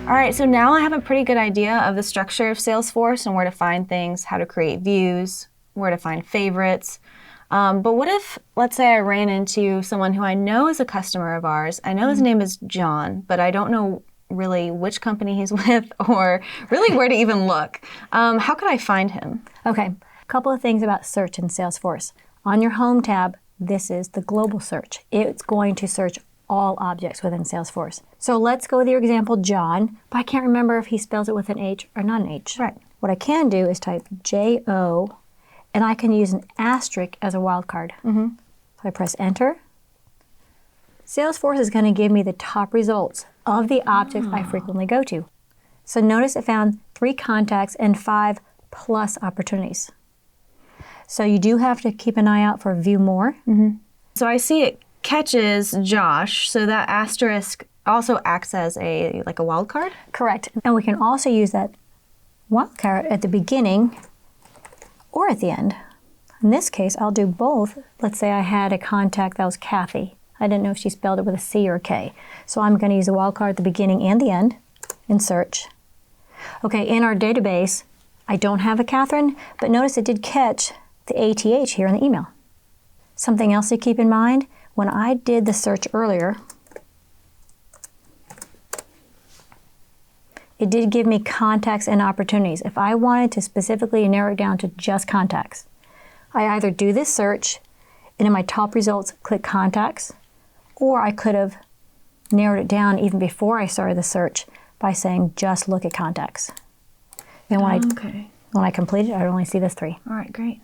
All right, so now I have a pretty good idea of the structure of Salesforce and where to find things, how to create views, where to find favorites. But what if, let's say I ran into someone who I know is a customer of ours. I know his name is John, but I don't know really which company he's with or really where to even look. How could I find him? Okay, a couple of things about search in Salesforce. On your Home tab, this is the global search. It's going to search all objects within Salesforce. So let's go with your example, John, but I can't remember if he spells it with an H or not an H. Right. What I can do is type J-O, and I can use an asterisk as a wildcard. So I press enter. Salesforce is going to give me the top results of the objects I frequently go to. So notice it found 3 contacts and 5 plus opportunities. So you do have to keep an eye out for view more. So I see it catches Josh, so that asterisk also acts as a wild card? Correct. And we can also use that wildcard at the beginning or at the end. In this case, I'll do both. Let's say I had a contact that was Kathy. I didn't know if she spelled it with a C or a K. So I'm going to use a wildcard at the beginning and the end in search. Okay, in our database, I don't have a Catherine, but notice it did catch the ATH here in the email. Something else to keep in mind, when I did the search earlier, it did give me contacts and opportunities. If I wanted to specifically narrow it down to just contacts, I either do this search and in my top results click contacts, or I could have narrowed it down even before I started the search by saying just look at contacts. And when I completed it, I only see this 3. All right, great.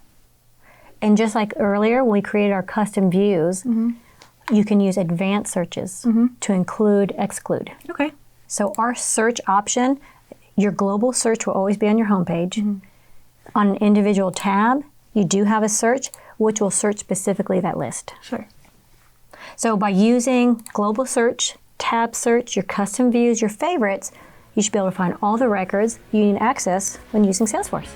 And just like earlier when we created our custom views, you can use advanced searches to include, exclude. Okay. So our search option, your global search will always be on your home page. On an individual tab, you do have a search, which will search specifically that list. Sure. So by using global search, tab search, your custom views, your favorites, you should be able to find all the records you need access when using Salesforce.